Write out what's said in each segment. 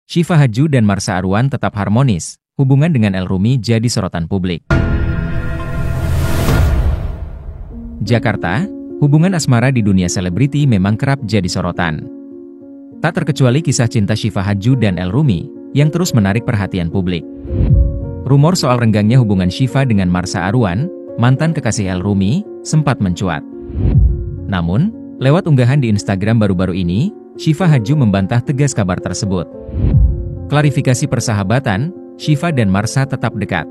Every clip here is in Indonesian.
Syifa Hadju dan Marsha Arwan tetap harmonis, hubungan dengan El Rumi jadi sorotan publik. Jakarta, hubungan asmara di dunia selebriti memang kerap jadi sorotan. Tak terkecuali kisah cinta Syifa Hadju dan El Rumi, yang terus menarik perhatian publik. Rumor soal renggangnya hubungan Syifa dengan Marsha Arwan, mantan kekasih El Rumi, sempat mencuat. Namun, lewat unggahan di Instagram baru-baru ini, Syifa Hadju membantah tegas kabar tersebut. Klarifikasi persahabatan, Syifa dan Marsha tetap dekat.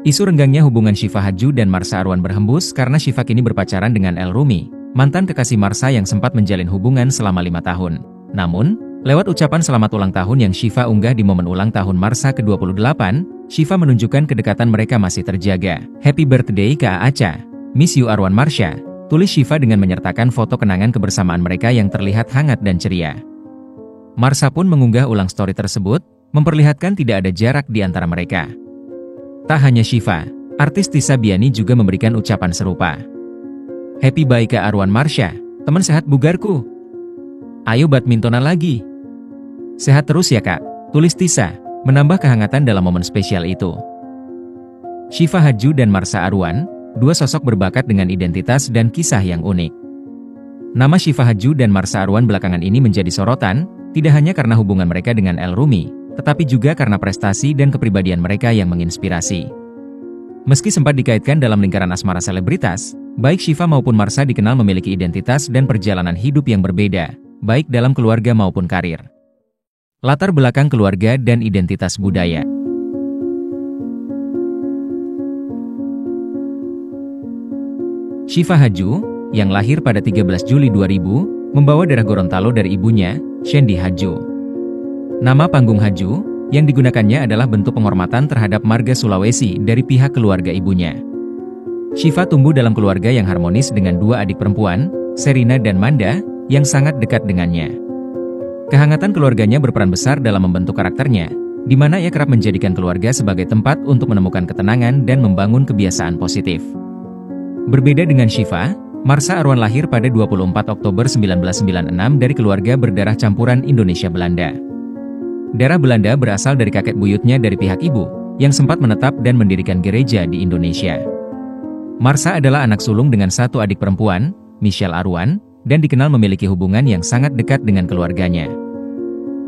Isu renggangnya hubungan Syifa Hadju dan Marsha Arwan berhembus karena Syifa kini berpacaran dengan El Rumi, mantan kekasih Marsha yang sempat menjalin hubungan selama 5 tahun. Namun, lewat ucapan selamat ulang tahun yang Syifa unggah di momen ulang tahun Marsha ke-28, Syifa menunjukkan kedekatan mereka masih terjaga. Happy birthday Kak Aca, miss you Arwan Marsha, tulis Syifa dengan menyertakan foto kenangan kebersamaan mereka yang terlihat hangat dan ceria. Marsha pun mengunggah ulang story tersebut, memperlihatkan tidak ada jarak di antara mereka. Tak hanya Syifa, artis Tisa Biani juga memberikan ucapan serupa. Happy bye Kak Arwan Marsha, teman sehat bugarku. Ayo badmintonan lagi. Sehat terus ya Kak, tulis Tisa, menambah kehangatan dalam momen spesial itu. Syifa Hadju dan Marsha Arwan, dua sosok berbakat dengan identitas dan kisah yang unik. Nama Syifa Hadju dan Marsha Arwan belakangan ini menjadi sorotan, tidak hanya karena hubungan mereka dengan El Rumi, tetapi juga karena prestasi dan kepribadian mereka yang menginspirasi. Meski sempat dikaitkan dalam lingkaran asmara selebritas, baik Syifa maupun Marsha dikenal memiliki identitas dan perjalanan hidup yang berbeda, baik dalam keluarga maupun karir. Latar belakang keluarga dan identitas budaya. Syifa Hadju, yang lahir pada 13 Juli 2000, membawa darah Gorontalo dari ibunya, Shandy Hadju. Nama panggung Hadju, yang digunakannya adalah bentuk penghormatan terhadap marga Sulawesi dari pihak keluarga ibunya. Syifa tumbuh dalam keluarga yang harmonis dengan dua adik perempuan, Sherina dan Manda, yang sangat dekat dengannya. Kehangatan keluarganya berperan besar dalam membentuk karakternya, di mana ia kerap menjadikan keluarga sebagai tempat untuk menemukan ketenangan dan membangun kebiasaan positif. Berbeda dengan Syifa, Marsha Arwan lahir pada 24 Oktober 1996 dari keluarga berdarah campuran Indonesia-Belanda. Darah Belanda berasal dari kakek buyutnya dari pihak ibu, yang sempat menetap dan mendirikan gereja di Indonesia. Marsha adalah anak sulung dengan satu adik perempuan, Michelle Arwan, dan dikenal memiliki hubungan yang sangat dekat dengan keluarganya.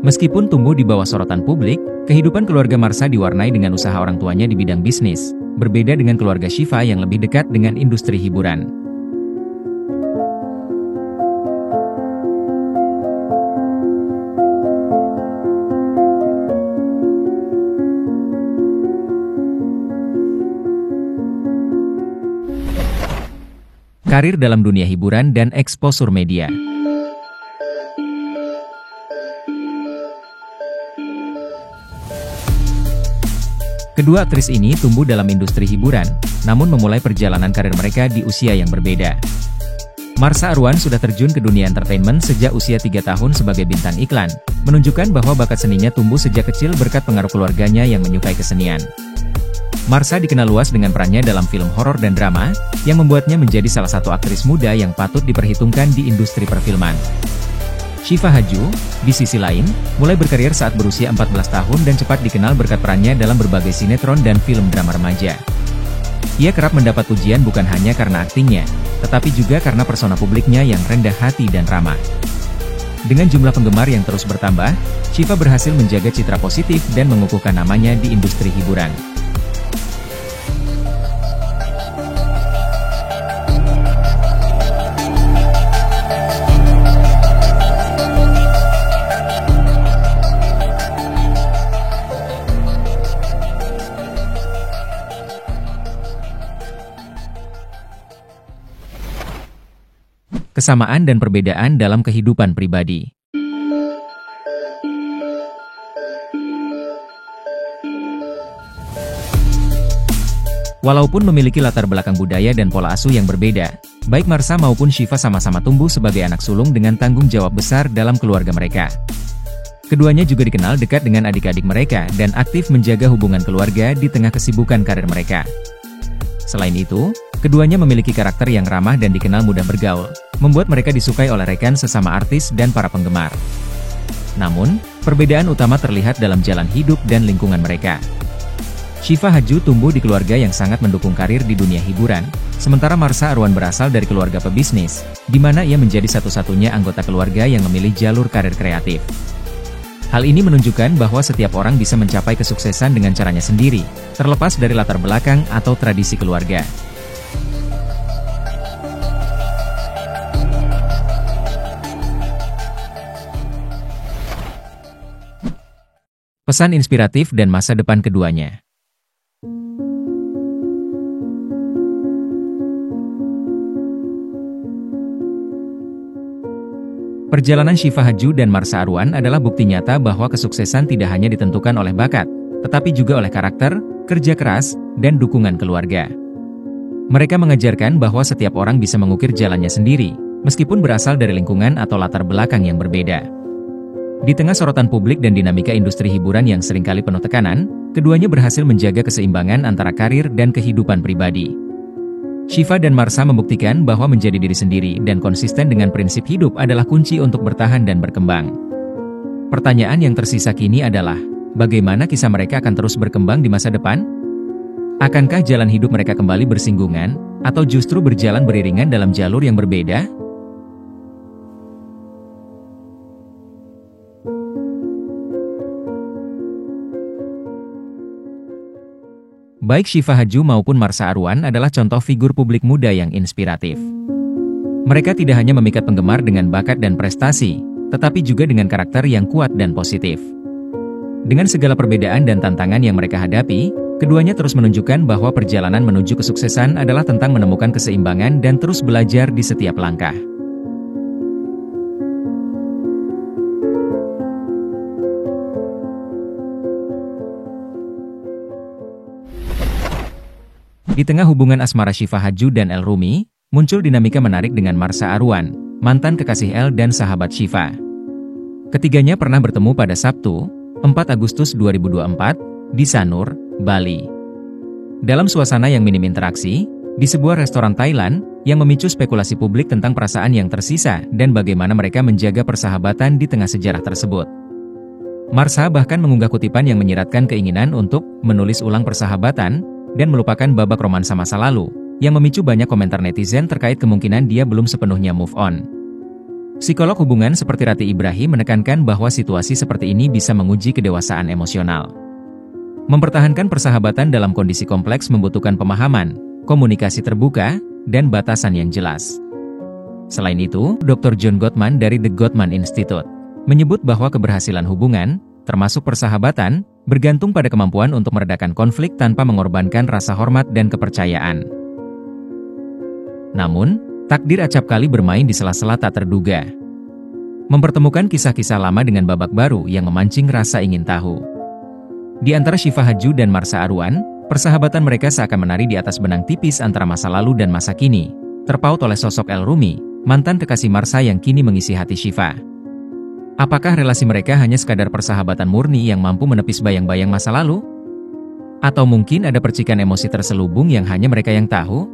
Meskipun tumbuh di bawah sorotan publik, kehidupan keluarga Marsha diwarnai dengan usaha orang tuanya di bidang bisnis, berbeda dengan keluarga Syifa yang lebih dekat dengan industri hiburan. Karir dalam dunia hiburan dan eksposur media. Kedua aktris ini tumbuh dalam industri hiburan, namun memulai perjalanan karir mereka di usia yang berbeda. Marsha Arwan sudah terjun ke dunia entertainment sejak usia 3 tahun sebagai bintang iklan, menunjukkan bahwa bakat seninya tumbuh sejak kecil berkat pengaruh keluarganya yang menyukai kesenian. Marsha dikenal luas dengan perannya dalam film horor dan drama, yang membuatnya menjadi salah satu aktris muda yang patut diperhitungkan di industri perfilman. Syifa Hadju, di sisi lain, mulai berkarir saat berusia 14 tahun dan cepat dikenal berkat perannya dalam berbagai sinetron dan film drama remaja. Ia kerap mendapat pujian bukan hanya karena aktingnya, tetapi juga karena persona publiknya yang rendah hati dan ramah. Dengan jumlah penggemar yang terus bertambah, Syifa berhasil menjaga citra positif dan mengukuhkan namanya di industri hiburan. Kesamaan dan perbedaan dalam kehidupan pribadi. Walaupun memiliki latar belakang budaya dan pola asuh yang berbeda, baik Marsha maupun Syifa sama-sama tumbuh sebagai anak sulung dengan tanggung jawab besar dalam keluarga mereka. Keduanya juga dikenal dekat dengan adik-adik mereka dan aktif menjaga hubungan keluarga di tengah kesibukan karir mereka. Selain itu, keduanya memiliki karakter yang ramah dan dikenal mudah bergaul, membuat mereka disukai oleh rekan sesama artis dan para penggemar. Namun, perbedaan utama terlihat dalam jalan hidup dan lingkungan mereka. Syifa Hadju tumbuh di keluarga yang sangat mendukung karir di dunia hiburan, sementara Marsha Arwan berasal dari keluarga pebisnis, di mana ia menjadi satu-satunya anggota keluarga yang memilih jalur karir kreatif. Hal ini menunjukkan bahwa setiap orang bisa mencapai kesuksesan dengan caranya sendiri, terlepas dari latar belakang atau tradisi keluarga. Pesan inspiratif dan masa depan keduanya. Perjalanan Syifa Hadju dan Marsha Arwan adalah bukti nyata bahwa kesuksesan tidak hanya ditentukan oleh bakat, tetapi juga oleh karakter, kerja keras, dan dukungan keluarga. Mereka mengajarkan bahwa setiap orang bisa mengukir jalannya sendiri, meskipun berasal dari lingkungan atau latar belakang yang berbeda. Di tengah sorotan publik dan dinamika industri hiburan yang seringkali penuh tekanan, keduanya berhasil menjaga keseimbangan antara karir dan kehidupan pribadi. Syifa dan Marsha membuktikan bahwa menjadi diri sendiri dan konsisten dengan prinsip hidup adalah kunci untuk bertahan dan berkembang. Pertanyaan yang tersisa kini adalah, bagaimana kisah mereka akan terus berkembang di masa depan? Akankah jalan hidup mereka kembali bersinggungan, atau justru berjalan beriringan dalam jalur yang berbeda? Baik Syifa Hadju maupun Marsha Arwan adalah contoh figur publik muda yang inspiratif. Mereka tidak hanya memikat penggemar dengan bakat dan prestasi, tetapi juga dengan karakter yang kuat dan positif. Dengan segala perbedaan dan tantangan yang mereka hadapi, keduanya terus menunjukkan bahwa perjalanan menuju kesuksesan adalah tentang menemukan keseimbangan dan terus belajar di setiap langkah. Di tengah hubungan asmara Syifa Hadju dan El Rumi, muncul dinamika menarik dengan Marsha Arwan, mantan kekasih El dan sahabat Syifa. Ketiganya pernah bertemu pada Sabtu, 4 Agustus 2024, di Sanur, Bali. Dalam suasana yang minim interaksi, di sebuah restoran Thailand, yang memicu spekulasi publik tentang perasaan yang tersisa dan bagaimana mereka menjaga persahabatan di tengah sejarah tersebut. Marsha bahkan mengunggah kutipan yang menyiratkan keinginan untuk menulis ulang persahabatan, dan melupakan babak romansa masa lalu, yang memicu banyak komentar netizen terkait kemungkinan dia belum sepenuhnya move on. Psikolog hubungan seperti Rati Ibrahim menekankan bahwa situasi seperti ini bisa menguji kedewasaan emosional. Mempertahankan persahabatan dalam kondisi kompleks membutuhkan pemahaman, komunikasi terbuka, dan batasan yang jelas. Selain itu, Dr. John Gottman dari The Gottman Institute menyebut bahwa keberhasilan hubungan, termasuk persahabatan, bergantung pada kemampuan untuk meredakan konflik tanpa mengorbankan rasa hormat dan kepercayaan. Namun, takdir acap kali bermain di sela-sela tak terduga. Mempertemukan kisah-kisah lama dengan babak baru yang memancing rasa ingin tahu. Di antara Syifa Hadju dan Marsha Arwan, persahabatan mereka seakan menari di atas benang tipis antara masa lalu dan masa kini, terpaut oleh sosok El Rumi, mantan kekasih Marsha yang kini mengisi hati Syifa. Apakah relasi mereka hanya sekadar persahabatan murni yang mampu menepis bayang-bayang masa lalu? Atau mungkin ada percikan emosi terselubung yang hanya mereka yang tahu?